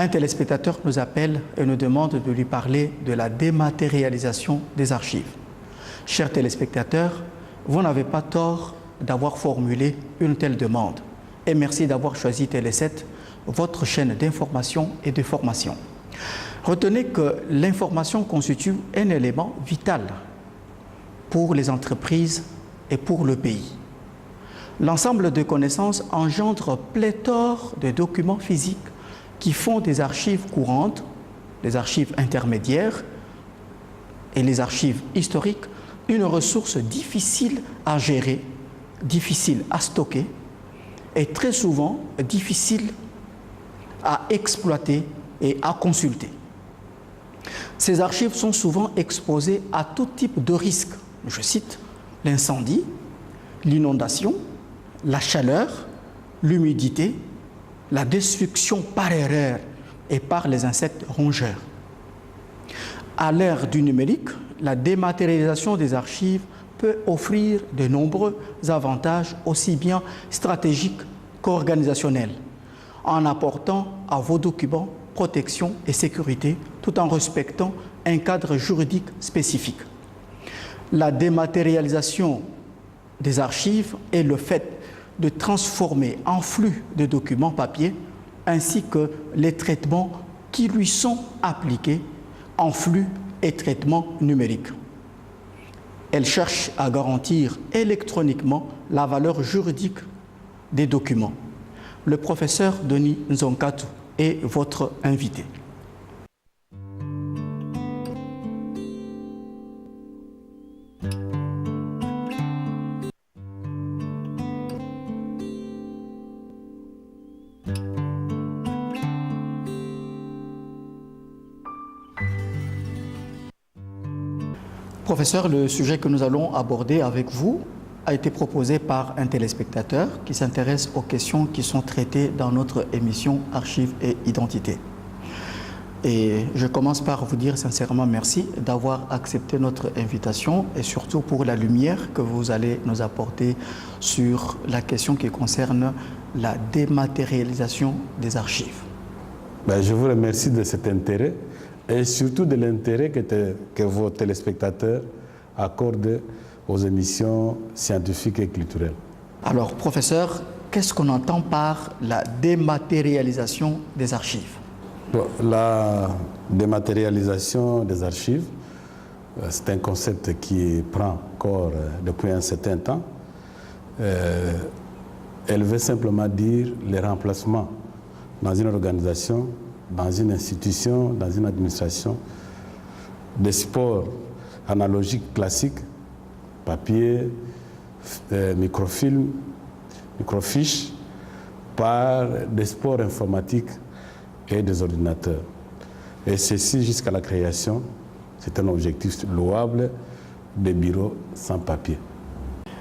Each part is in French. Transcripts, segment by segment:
Un téléspectateur nous appelle et nous demande de lui parler de la dématérialisation des archives. Chers téléspectateurs, vous n'avez pas tort d'avoir formulé une telle demande. Et merci d'avoir choisi Télé7, votre chaîne d'information et de formation. Retenez que l'information constitue un élément vital pour les entreprises et pour le pays. L'ensemble de connaissances engendre pléthore de documents physiques qui font des archives courantes, des archives intermédiaires et les archives historiques une ressource difficile à gérer, difficile à stocker et très souvent difficile à exploiter et à consulter. Ces archives sont souvent exposées à tout type de risques. Je cite l'incendie, l'inondation, la chaleur, l'humidité, la destruction par erreur et par les insectes rongeurs. À l'ère du numérique, la dématérialisation des archives peut offrir de nombreux avantages aussi bien stratégiques qu'organisationnels, en apportant à vos documents protection et sécurité tout en respectant un cadre juridique spécifique. La dématérialisation des archives est le fait de transformer en flux de documents papier ainsi que les traitements qui lui sont appliqués en flux et traitements numériques. Elle cherche à garantir électroniquement la valeur juridique des documents. Le professeur Denis Nzonkatu est votre invité. Professeur, le sujet que nous allons aborder avec vous a été proposé par un téléspectateur qui s'intéresse aux questions qui sont traitées dans notre émission Archives et Identité. Et je commence par vous dire sincèrement merci d'avoir accepté notre invitation et surtout pour la lumière que vous allez nous apporter sur la question qui concerne la dématérialisation des archives. Je vous remercie de cet intérêt et surtout de l'intérêt que vos téléspectateurs accordent aux émissions scientifiques et culturelles. Alors, professeur, qu'est-ce qu'on entend par la dématérialisation des archives? La dématérialisation des archives, c'est un concept qui prend corps depuis un certain temps. Elle veut simplement dire le remplacement dans une organisation, dans une institution, dans une administration, des supports analogiques classiques, papier, microfilm, microfiches, par des supports informatiques et des ordinateurs. Et ceci jusqu'à la création, c'est un objectif louable, des bureaux sans papier.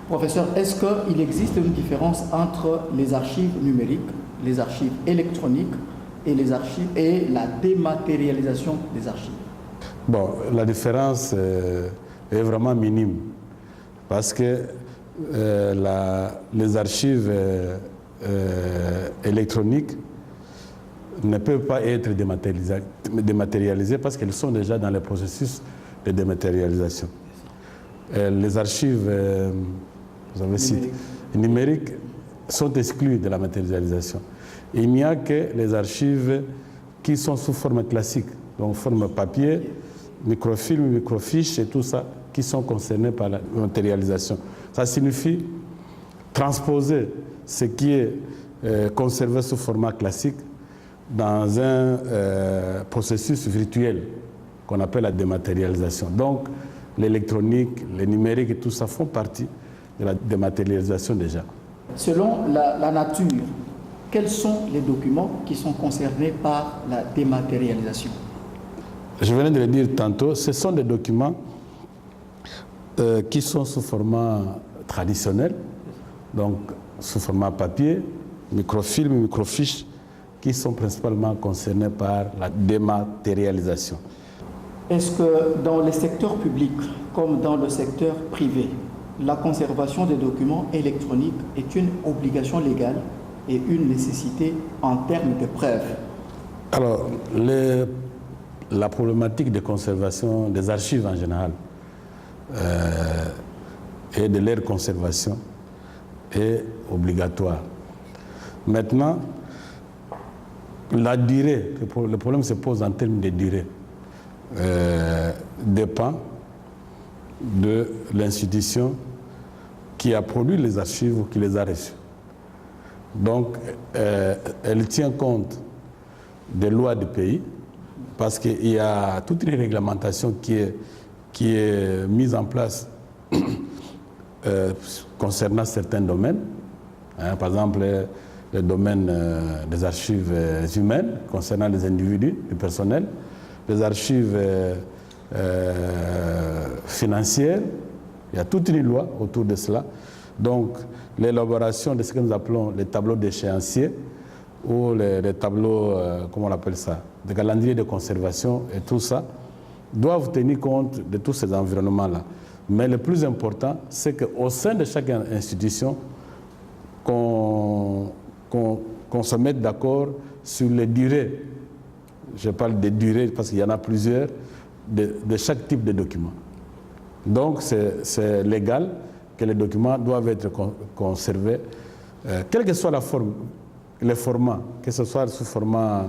Professeur, est-ce qu'il existe une différence entre les archives numériques, les archives électroniques et les archives et la dématérialisation des archives? La différence est vraiment minime parce que les archives électroniques ne peuvent pas être dématérialisées parce qu'elles sont déjà dans le processus de dématérialisation. Les archives numériques sont exclues de la matérialisation. Il n'y a que les archives qui sont sous forme classique, donc forme papier, microfilm, microfiche et tout ça, qui sont concernés par la matérialisation. Ça signifie transposer ce qui est conservé sous format classique dans un processus virtuel qu'on appelle la dématérialisation. Donc, l'électronique, le numérique et tout ça font partie de la dématérialisation déjà. Selon la nature, quels sont les documents qui sont concernés par la dématérialisation? Je venais de le dire tantôt, ce sont des documents qui sont sous format traditionnel, donc sous format papier, microfilm, microfiche, qui sont principalement concernés par la dématérialisation. Est-ce que dans les secteurs publics comme dans le secteur privé, la conservation des documents électroniques est une obligation légale et une nécessité en termes de preuve? Alors, la problématique de conservation des archives en général et de leur conservation est obligatoire. Maintenant, la durée, le problème se pose en termes de durée, dépend de l'institution qui a produit les archives ou qui les a reçues. Donc, elle tient compte des lois du pays, parce qu'il y a toute une réglementation qui est mise en place concernant certains domaines. Par exemple, le domaine des archives humaines concernant les individus, le personnel, les archives financières, il y a toute une loi autour de cela. Donc, l'élaboration de ce que nous appelons les tableaux d'échéancier ou les tableaux, comment on appelle ça, de calendrier de conservation et tout ça, doivent tenir compte de tous ces environnements-là. Mais le plus important, c'est qu'au sein de chaque institution, qu'on se mette d'accord sur les durées. Je parle des durées parce qu'il y en a plusieurs, de chaque type de document. Donc, c'est légal que les documents doivent être conservés, quelle que soit la forme, le format, que ce soit sous format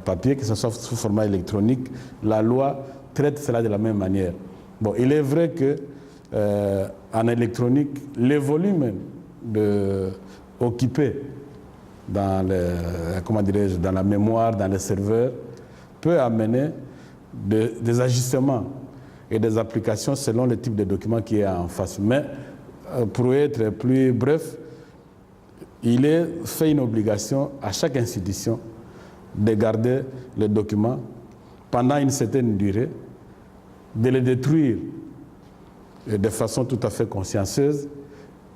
papier, que ce soit sous format électronique, la loi traite cela de la même manière. Bon, il est vrai que en électronique, les volumes occupés dans dans la mémoire, dans les serveurs, peut amener des ajustements et des applications selon le type de document qui est en face. Mais pour être plus bref, il est fait une obligation à chaque institution de garder les documents pendant une certaine durée, de les détruire de façon tout à fait consciencieuse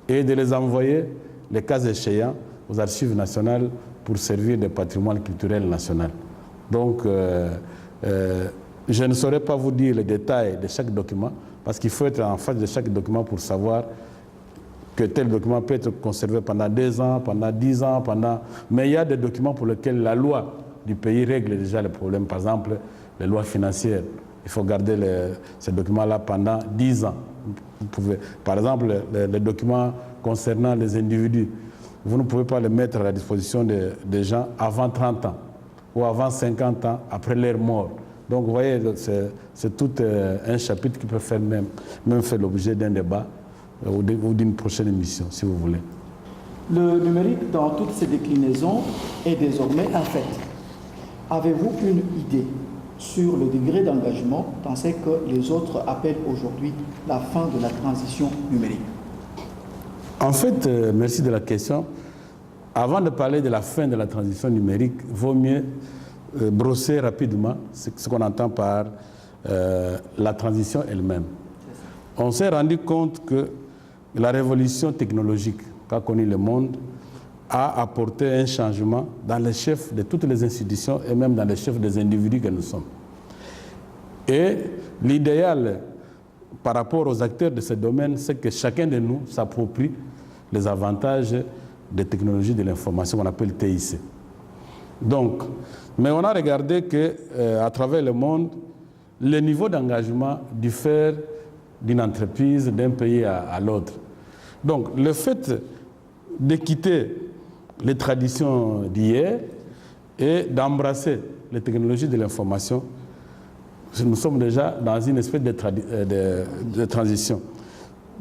et de les envoyer, les cas échéants, aux archives nationales pour servir de patrimoine culturel national. Donc, je ne saurais pas vous dire les détails de chaque document, parce qu'il faut être en face de chaque document pour savoir que tel document peut être conservé pendant 2 ans, pendant 10 ans, mais il y a des documents pour lesquels la loi du pays règle déjà les problèmes. Par exemple, les lois financières. Il faut garder ces documents-là pendant 10 ans. Vous pouvez, par exemple, les documents concernant les individus, vous ne pouvez pas les mettre à la disposition des gens avant 30 ans ou avant 50 ans après leur mort. Donc, vous voyez, c'est tout un chapitre qui peut même faire l'objet d'un débat ou d'une prochaine émission, si vous voulez. Le numérique, dans toutes ses déclinaisons, est désormais un fait. Avez-vous une idée sur le degré d'engagement dans ce que les autres appellent aujourd'hui la fin de la transition numérique? En fait, merci de la question. Avant de parler de la fin de la transition numérique, il vaut mieux brosser rapidement ce qu'on entend par la transition elle-même. On s'est rendu compte que la révolution technologique qu'a connue le monde a apporté un changement dans les chefs de toutes les institutions et même dans les chefs des individus que nous sommes. Et l'idéal par rapport aux acteurs de ce domaine, c'est que chacun de nous s'approprie les avantages des technologies de l'information qu'on appelle TIC. Donc, mais on a regardé qu'à travers le monde, le niveau d'engagement diffère d'une entreprise, d'un pays à l'autre. Donc, le fait de quitter les traditions d'hier et d'embrasser les technologies de l'information, nous sommes déjà dans une espèce de transition.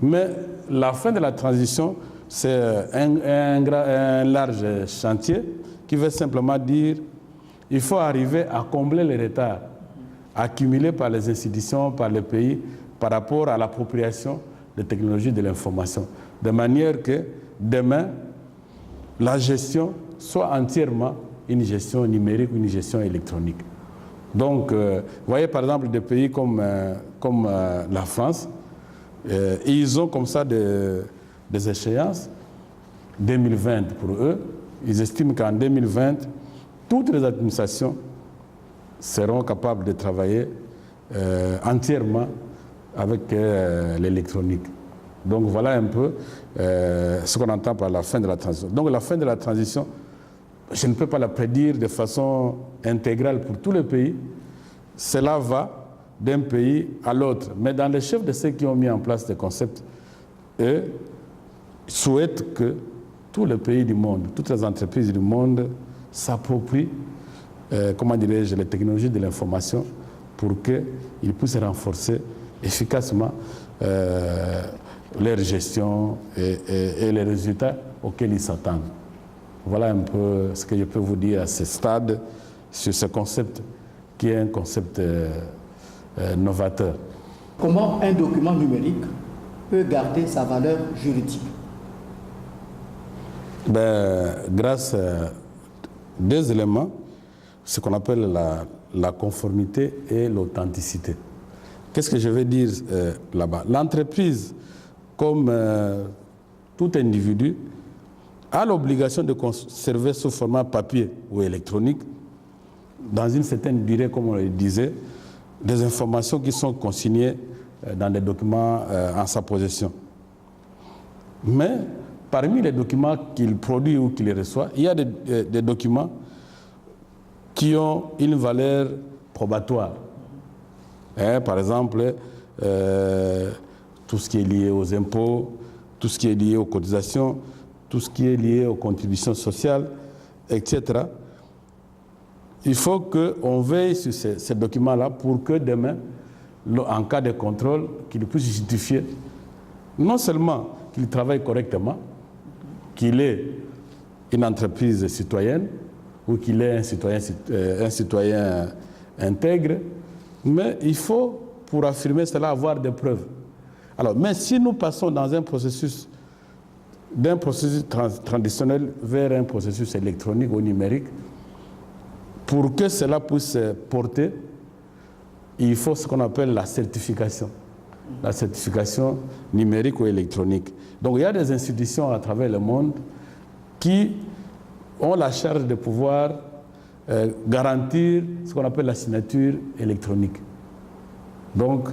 Mais la fin de la transition, c'est un large chantier qui veut simplement dire qu'il faut arriver à combler les retards accumulés par les institutions, par les pays, par rapport à l'appropriation des technologies de l'information, de manière que demain, la gestion soit entièrement une gestion numérique ou une gestion électronique. Donc, vous voyez par exemple des pays comme la France, ils ont comme ça des échéances. 2020 pour eux, ils estiment qu'en 2020, toutes les administrations seront capables de travailler entièrement avec l'électronique. Donc voilà un peu ce qu'on entend par la fin de la transition. Donc la fin de la transition je ne peux pas la prédire de façon intégrale pour tous les pays. Cela va d'un pays à l'autre. Mais dans les chefs de ceux qui ont mis en place des concepts, eux souhaitent que tous les pays du monde, toutes les entreprises du monde s'approprient, comment dirais-je, les technologies de l'information pour qu'ils puissent renforcer efficacement leur gestion et les résultats auxquels ils s'attendent. Voilà un peu ce que je peux vous dire à ce stade sur ce concept qui est un concept novateur. Comment un document numérique peut garder sa valeur juridique? Grâce à deux éléments, ce qu'on appelle la conformité et l'authenticité. Qu'est-ce que je veux dire là-bas? L'entreprise, comme tout individu, a l'obligation de conserver sous format papier ou électronique, dans une certaine durée, comme on le disait, des informations qui sont consignées dans des documents en sa possession. Mais parmi les documents qu'il produit ou qu'il reçoit, il y a des documents qui ont une valeur probatoire. Par exemple, tout ce qui est lié aux impôts, tout ce qui est lié aux cotisations, tout ce qui est lié aux contributions sociales, etc. Il faut qu'on veille sur ces documents-là pour que demain, en cas de contrôle, qu'ils puissent justifier non seulement qu'il travaille correctement, qu'il est une entreprise citoyenne ou qu'il est un citoyen intègre, mais il faut, pour affirmer cela, avoir des preuves. Alors, mais si nous passons dans un processus, d'un processus traditionnel vers un processus électronique ou numérique, pour que cela puisse porter, il faut ce qu'on appelle la certification numérique ou électronique. Donc il y a des institutions à travers le monde qui ont la charge de pouvoir garantir ce qu'on appelle la signature électronique. Donc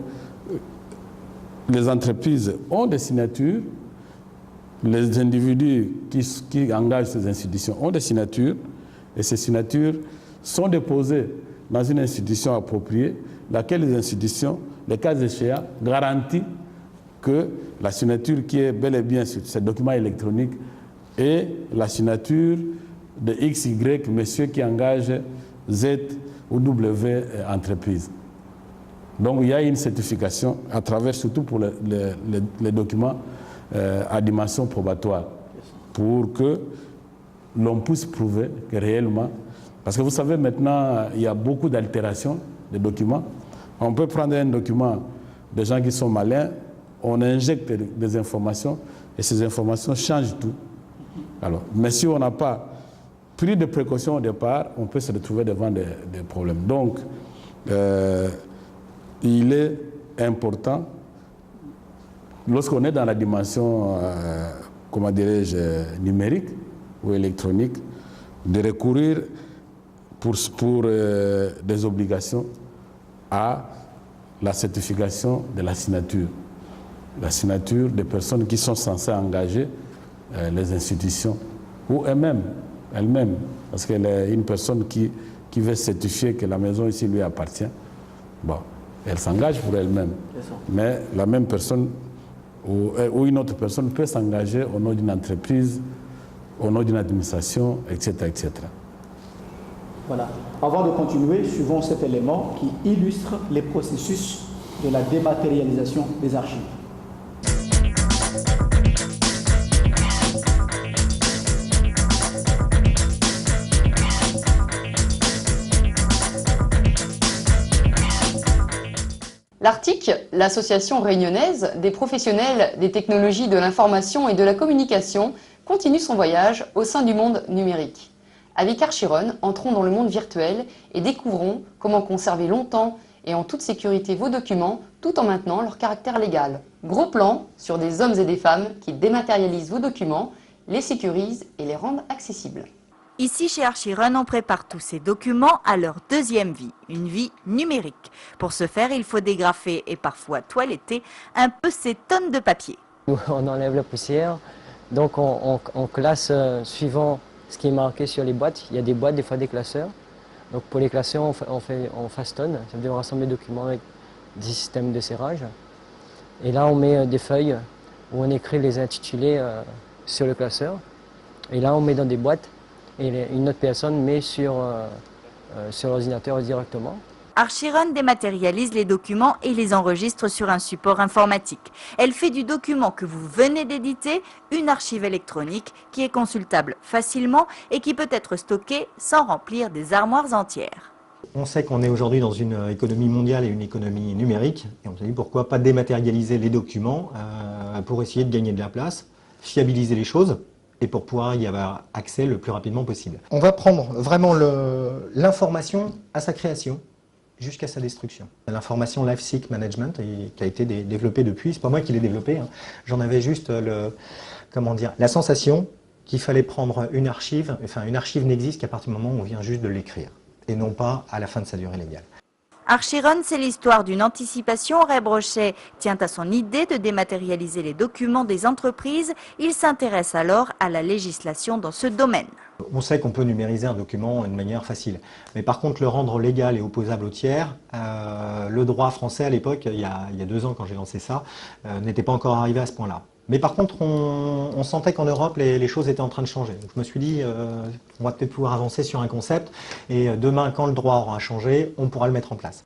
les entreprises ont des signatures, les individus qui engagent ces institutions ont des signatures, et ces signatures sont déposées dans une institution appropriée, laquelle les institutions, les cas échéants, garantit que la signature qui est bel et bien sur ces documents électroniques est la signature de XY, monsieur qui engage Z ou W entreprise. Donc il y a une certification à travers, surtout pour les documents à dimension probatoire, pour que l'on puisse prouver que réellement, parce que vous savez maintenant, il y a beaucoup d'altérations de documents. On peut prendre un document de gens qui sont malins, on injecte des informations et ces informations changent tout. Alors, mais si on n'a pas pris de précautions au départ, on peut se retrouver devant des problèmes. Donc, il est important, lorsqu'on est dans la dimension, comment dirais-je, numérique ou électronique, de recourir pour des obligations à la certification de la signature des personnes qui sont censées engager les institutions ou elles-mêmes, parce qu'elle est une personne qui veut certifier que la maison ici lui appartient. Bon, elle s'engage pour elle-même, mais la même personne ou une autre personne peut s'engager au nom d'une entreprise, au nom d'une administration, etc., etc. Voilà. Avant de continuer, suivons cet élément qui illustre les processus de la dématérialisation des archives. L'Artic, l'association réunionnaise des professionnels des technologies de l'information et de la communication, continue son voyage au sein du monde numérique. Avec Archiron, entrons dans le monde virtuel et découvrons comment conserver longtemps et en toute sécurité vos documents tout en maintenant leur caractère légal. Gros plan sur des hommes et des femmes qui dématérialisent vos documents, les sécurisent et les rendent accessibles. Ici, chez Archiron, on prépare tous ces documents à leur deuxième vie, une vie numérique. Pour ce faire, il faut dégrafer et parfois toiletter un peu ces tonnes de papier. On enlève la poussière, donc on classe suivant ce qui est marqué sur les boîtes. Il y a des boîtes, des fois des classeurs. Donc pour les classeurs, on façonne, ça veut dire on rassemble les documents avec des systèmes de serrage. Et là, on met des feuilles où on écrit les intitulés sur le classeur. Et là, on met dans des boîtes et une autre personne met sur l'ordinateur directement. Archirun dématérialise les documents et les enregistre sur un support informatique. Elle fait du document que vous venez d'éditer une archive électronique qui est consultable facilement et qui peut être stockée sans remplir des armoires entières. On sait qu'on est aujourd'hui dans une économie mondiale et une économie numérique. Et on s'est dit pourquoi pas dématérialiser les documents pour essayer de gagner de la place, fiabiliser les choses et pour pouvoir y avoir accès le plus rapidement possible. On va prendre vraiment l'information à sa création jusqu'à sa destruction. L'information Lifecycle Management qui a été développée depuis, c'est pas moi qui l'ai développée, hein. J'en avais juste la sensation qu'il fallait prendre une archive, enfin une archive n'existe qu'à partir du moment où on vient juste de l'écrire, et non pas à la fin de sa durée légale. Archirun, c'est l'histoire d'une anticipation. Ray Brochet tient à son idée de dématérialiser les documents des entreprises. Il s'intéresse alors à la législation dans ce domaine. On sait qu'on peut numériser un document de manière facile, mais par contre le rendre légal et opposable aux tiers, le droit français à l'époque, il y a 2 ans quand j'ai lancé ça, n'était pas encore arrivé à ce point-là. Mais par contre, on sentait qu'en Europe, les choses étaient en train de changer. Donc je me suis dit, on va peut-être pouvoir avancer sur un concept, et demain, quand le droit aura changé, on pourra le mettre en place.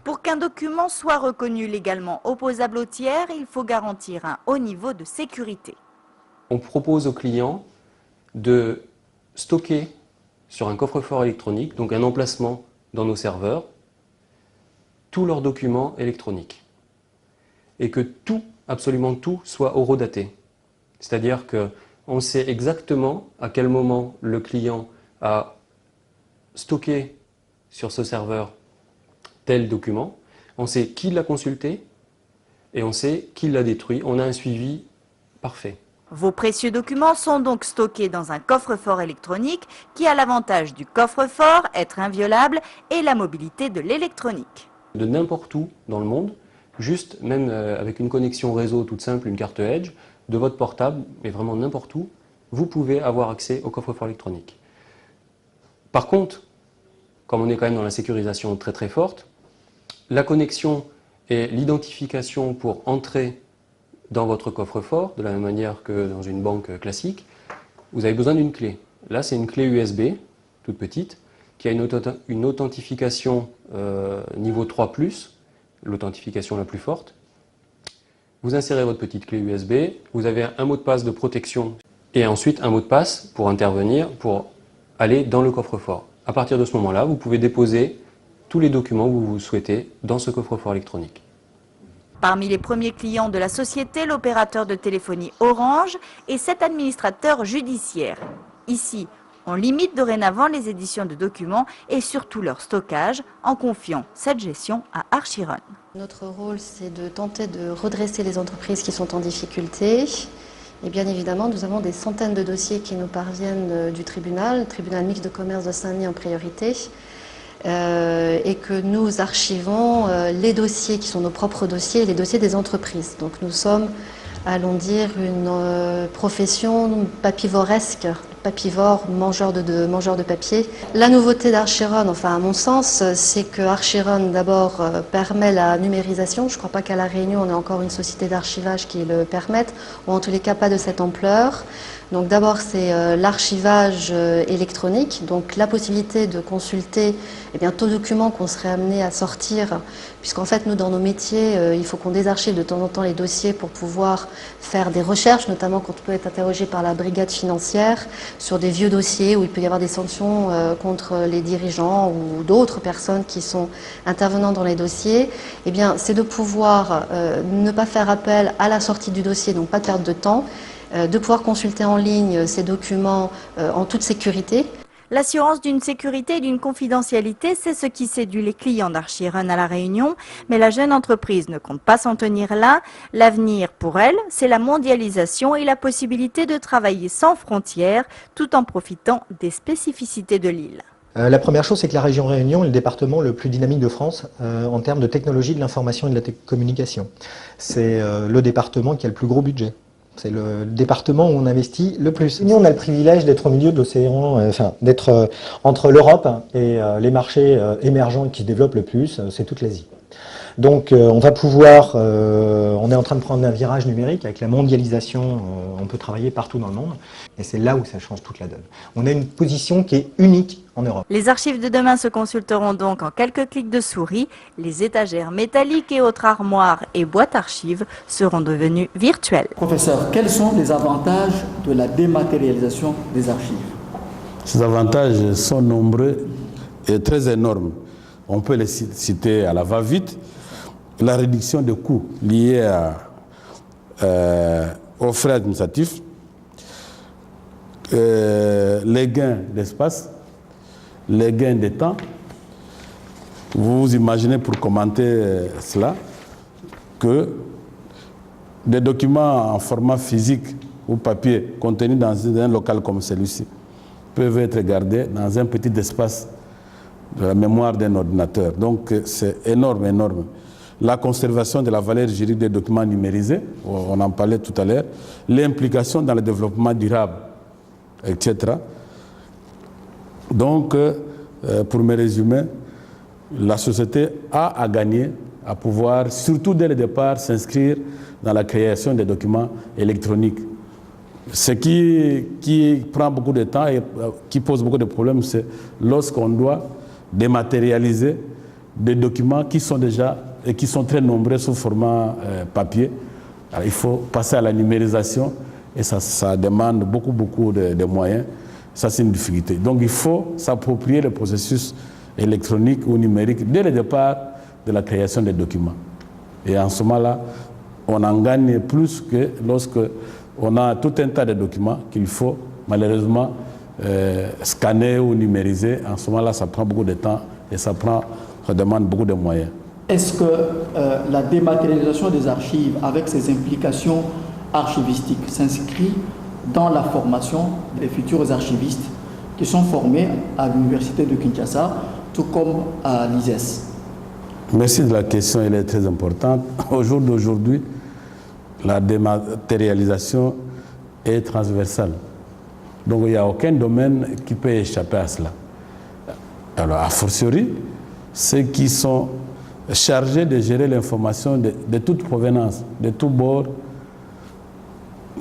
Pour qu'un document soit reconnu légalement opposable aux tiers, il faut garantir un haut niveau de sécurité. On propose aux clients de stocker sur un coffre-fort électronique, donc un emplacement dans nos serveurs, tous leurs documents électroniques. Et que tout, absolument tout, soit horodaté. C'est-à-dire qu'on sait exactement à quel moment le client a stocké sur ce serveur tel document, on sait qui l'a consulté et on sait qui l'a détruit. On a un suivi parfait. Vos précieux documents sont donc stockés dans un coffre-fort électronique qui a l'avantage du coffre-fort, être inviolable, et la mobilité de l'électronique. De n'importe où dans le monde, juste même avec une connexion réseau toute simple, une carte Edge, de votre portable, mais vraiment n'importe où, vous pouvez avoir accès au coffre-fort électronique. Par contre, comme on est quand même dans la sécurisation très très forte, la connexion et l'identification pour entrer dans votre coffre-fort, de la même manière que dans une banque classique, vous avez besoin d'une clé. Là, c'est une clé USB, toute petite, qui a une authentification niveau 3+, l'authentification la plus forte. Vous insérez votre petite clé USB, vous avez un mot de passe de protection et ensuite un mot de passe pour intervenir, pour aller dans le coffre-fort. À partir de ce moment-là, vous pouvez déposer tous les documents que vous souhaitez dans ce coffre-fort électronique. Parmi les premiers clients de la société, l'opérateur de téléphonie Orange et 7 administrateurs judiciaires. Ici, on limite dorénavant les éditions de documents et surtout leur stockage en confiant cette gestion à Archirun. Notre rôle, c'est de tenter de redresser les entreprises qui sont en difficulté. Et bien évidemment, nous avons des centaines de dossiers qui nous parviennent du tribunal mixte de commerce de Saint-Denis en priorité. Et que nous archivons les dossiers qui sont nos propres dossiers et les dossiers des entreprises. Donc nous sommes, allons dire, une profession papivoresque, papivore, mangeur de papier. La nouveauté d'Archirun, enfin à mon sens, c'est que Archirun d'abord permet la numérisation. Je ne crois pas qu'à La Réunion on ait encore une société d'archivage qui le permette, ou en tous les cas pas de cette ampleur. Donc d'abord c'est l'archivage électronique, donc la possibilité de consulter tout document qu'on serait amené à sortir, puisqu'en fait nous dans nos métiers il faut qu'on désarchive de temps en temps les dossiers pour pouvoir faire des recherches, notamment quand on peut être interrogé par la brigade financière sur des vieux dossiers où il peut y avoir des sanctions contre les dirigeants ou d'autres personnes qui sont intervenants dans les dossiers. Eh bien c'est de pouvoir ne pas faire appel à la sortie du dossier, donc pas de perte de temps, de pouvoir consulter en ligne ces documents en toute sécurité. L'assurance d'une sécurité et d'une confidentialité, c'est ce qui séduit les clients d'Archirun à La Réunion. Mais la jeune entreprise ne compte pas s'en tenir là. L'avenir pour elle, c'est la mondialisation et la possibilité de travailler sans frontières tout en profitant des spécificités de l'île. La première chose, c'est que la région Réunion est le département le plus dynamique de France en termes de technologie de l'information et de la communication. C'est le département qui a le plus gros budget. C'est le département où on investit le plus. Nous, on a le privilège d'être au milieu de l'océan, d'être entre l'Europe et les marchés émergents qui se développent le plus, c'est toute l'Asie. Donc on va pouvoir, on est en train de prendre un virage numérique avec la mondialisation, on peut travailler partout dans le monde et c'est là où ça change toute la donne. On a une position qui est unique en Europe. Les archives de demain se consulteront donc en quelques clics de souris. Les étagères métalliques et autres armoires et boîtes archives seront devenues virtuelles. Professeur, quels sont les avantages de la dématérialisation des archives? Ces avantages sont nombreux et très énormes. On peut les citer à la va-vite. La réduction des coûts liés aux frais administratifs, les gains d'espace, les gains de temps. Vous vous imaginez, pour commenter cela, que des documents en format physique ou papier contenus dans un local comme celui-ci peuvent être gardés dans un petit espace de la mémoire d'un ordinateur. Donc c'est énorme, énorme. La conservation de la valeur juridique des documents numérisés, on en parlait tout à l'heure, l'implication dans le développement durable, etc. Donc, pour me résumer, la société a à gagner à pouvoir, surtout dès le départ, s'inscrire dans la création des documents électroniques. Ce qui prend beaucoup de temps et qui pose beaucoup de problèmes, c'est lorsqu'on doit dématérialiser des documents qui sont déjà et qui sont très nombreux sous format papier. Alors, il faut passer à la numérisation et ça demande beaucoup de moyens. Ça, c'est une difficulté. Donc, il faut s'approprier le processus électronique ou numérique dès le départ de la création des documents. Et en ce moment-là, on en gagne plus que lorsque on a tout un tas de documents qu'il faut malheureusement scanner ou numériser. En ce moment-là, ça prend beaucoup de temps et ça demande beaucoup de moyens. Est-ce que la dématérialisation des archives, avec ses implications archivistiques, s'inscrit dans la formation des futurs archivistes qui sont formés à l'Université de Kinshasa, tout comme à l'ISES? Merci de la question, elle est très importante. Au jour d'aujourd'hui, la dématérialisation est transversale. Donc il n'y a aucun domaine qui peut échapper à cela. Alors, a fortiori, ceux qui sont chargés de gérer l'information de toute provenance, de tout bord,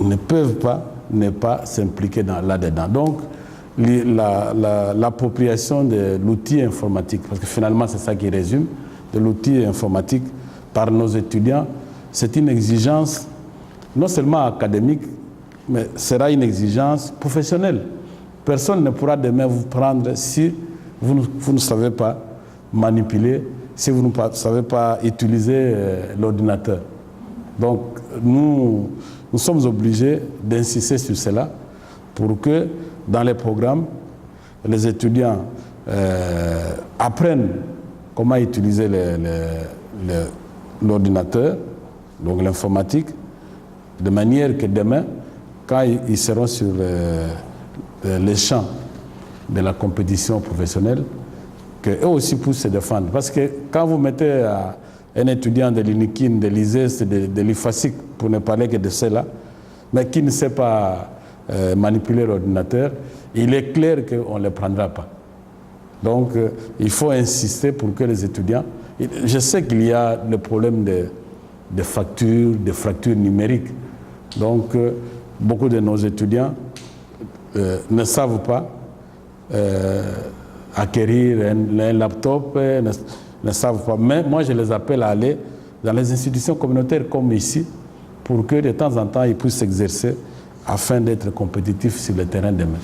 ne peuvent pas ne pas s'impliquer là-dedans. Donc, l'appropriation de l'outil informatique, parce que finalement c'est ça qui résume, de l'outil informatique par nos étudiants, c'est une exigence non seulement académique, mais sera une exigence professionnelle. Personne ne pourra demain vous prendre si vous ne savez pas manipuler, si vous ne savez pas utiliser l'ordinateur. Donc nous sommes obligés d'insister sur cela pour que dans les programmes, les étudiants apprennent comment utiliser l'ordinateur, donc l'informatique, de manière que demain, quand ils seront sur les champs de la compétition professionnelle, qu'eux aussi puissent se défendre. Parce que quand vous mettez un étudiant de l'UNIKIN, de l'ISES, de l'IFASIC, pour ne parler que de cela, mais qui ne sait pas manipuler l'ordinateur, il est clair qu'on ne les prendra pas. Donc, il faut insister pour que les étudiants... Je sais qu'il y a le problème de fractures numériques. Donc, beaucoup de nos étudiants ne savent pas acquérir un laptop, ne savent pas. Mais moi, je les appelle à aller dans les institutions communautaires comme ici, pour que de temps en temps, ils puissent s'exercer afin d'être compétitifs sur le terrain demain.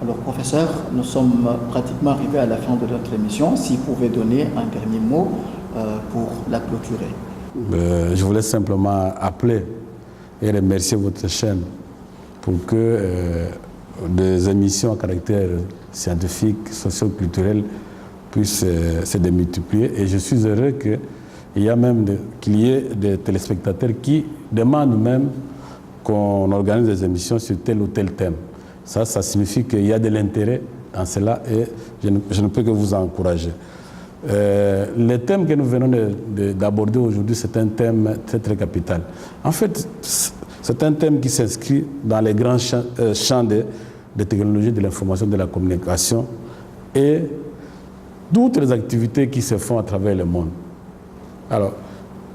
Alors, professeur, nous sommes pratiquement arrivés à la fin de notre émission. Si vous pouvez donner un dernier mot pour la clôturer. Je voulais simplement appeler et remercier votre chaîne pour que des émissions à caractère scientifique, socio-culturel puissent se démultiplier. Et je suis heureux qu'il y ait des téléspectateurs qui demandent même qu'on organise des émissions sur tel ou tel thème. Ça signifie qu'il y a de l'intérêt dans cela et je ne peux que vous encourager. Le thème que nous venons d'aborder aujourd'hui, c'est un thème très, très capital. En fait, C'est un thème qui s'inscrit dans les grands champs des technologies de l'information, de la communication et toutes les activités qui se font à travers le monde. Alors,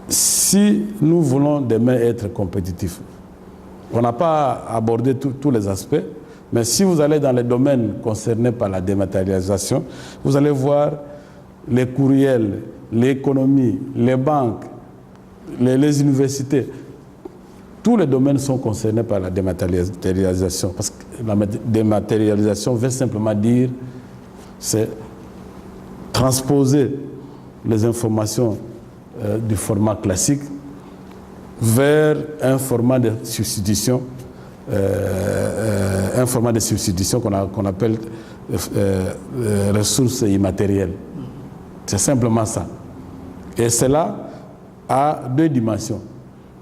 si nous voulons demain être compétitifs, on n'a pas abordé tous les aspects, mais si vous allez dans les domaines concernés par la dématérialisation, vous allez voir les courriels, l'économie, les banques, les universités. Tous les domaines sont concernés par la dématérialisation. Parce que la dématérialisation veut simplement dire, c'est transposer les informations du format classique vers un format de substitution, qu'on appelle ressources immatérielles. C'est simplement ça. Et cela a deux dimensions.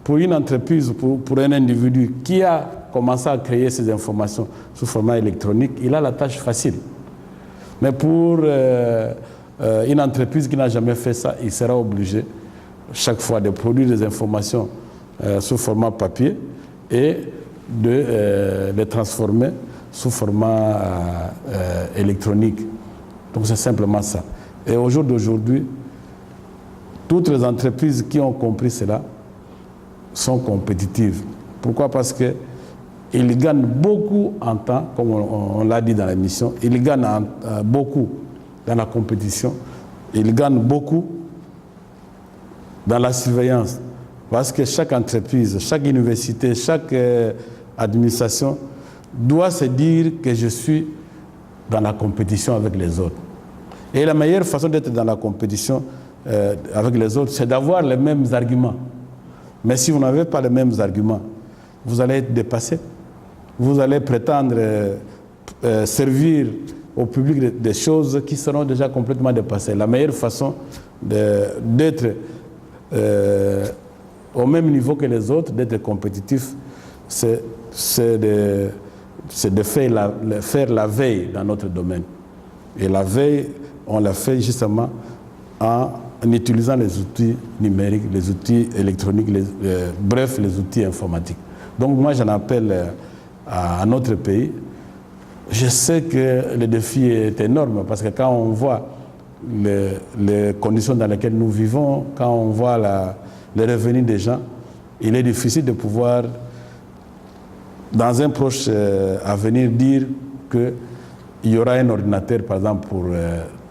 Pour une entreprise, pour un individu qui a commencé à créer ces informations sous format électronique, il a la tâche facile. Mais pour une entreprise qui n'a jamais fait ça, il sera obligé chaque fois de produire des informations sous format papier et de les transformer sous format électronique. Donc c'est simplement ça. Et au jour d'aujourd'hui, toutes les entreprises qui ont compris cela sont compétitives. Pourquoi? Parce qu'ils gagnent beaucoup en temps, comme on l'a dit dans l'émission, ils gagnent beaucoup dans la compétition, ils gagnent beaucoup dans la surveillance. Parce que chaque entreprise, chaque université, chaque administration doit se dire que je suis dans la compétition avec les autres. Et la meilleure façon d'être dans la compétition avec les autres, c'est d'avoir les mêmes arguments. Mais si vous n'avez pas les mêmes arguments, vous allez être dépassé. Vous allez prétendre servir au public des choses qui seront déjà complètement dépassées. La meilleure façon d'être au même niveau que les autres, d'être compétitif, c'est de faire la veille dans notre domaine. Et la veille, on la fait justement en utilisant les outils numériques, les outils électroniques, bref, les outils informatiques. Donc moi, j'en appelle à notre pays. Je sais que le défi est énorme parce que quand on voit les conditions dans lesquelles nous vivons, quand on voit les revenus des gens, il est difficile de pouvoir, dans un proche avenir, dire qu'il y aura un ordinateur, par exemple, pour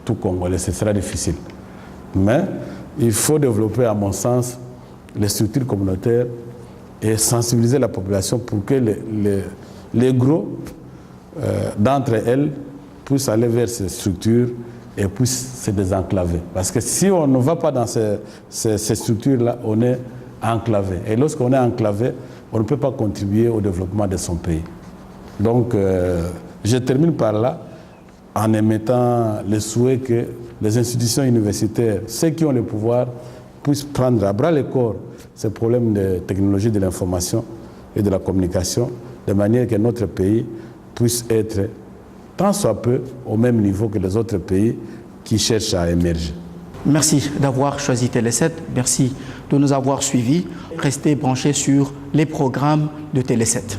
tout Congolais. Ce sera difficile. Mais il faut développer, à mon sens, les structures communautaires et sensibiliser la population pour que les gros d'entre elles puissent aller vers ces structures et puissent se désenclaver. Parce que si on ne va pas dans ces structures-là, on est enclavé. Et lorsqu'on est enclavé, on ne peut pas contribuer au développement de son pays. Donc, je termine par là en émettant le souhait que les institutions universitaires, ceux qui ont le pouvoir, puissent prendre à bras le corps ces problèmes de technologie de l'information et de la communication, de manière que notre pays puisse être, tant soit peu, au même niveau que les autres pays qui cherchent à émerger. Merci d'avoir choisi Télé 7, merci de nous avoir suivis. Restez branchés sur les programmes de Télé 7.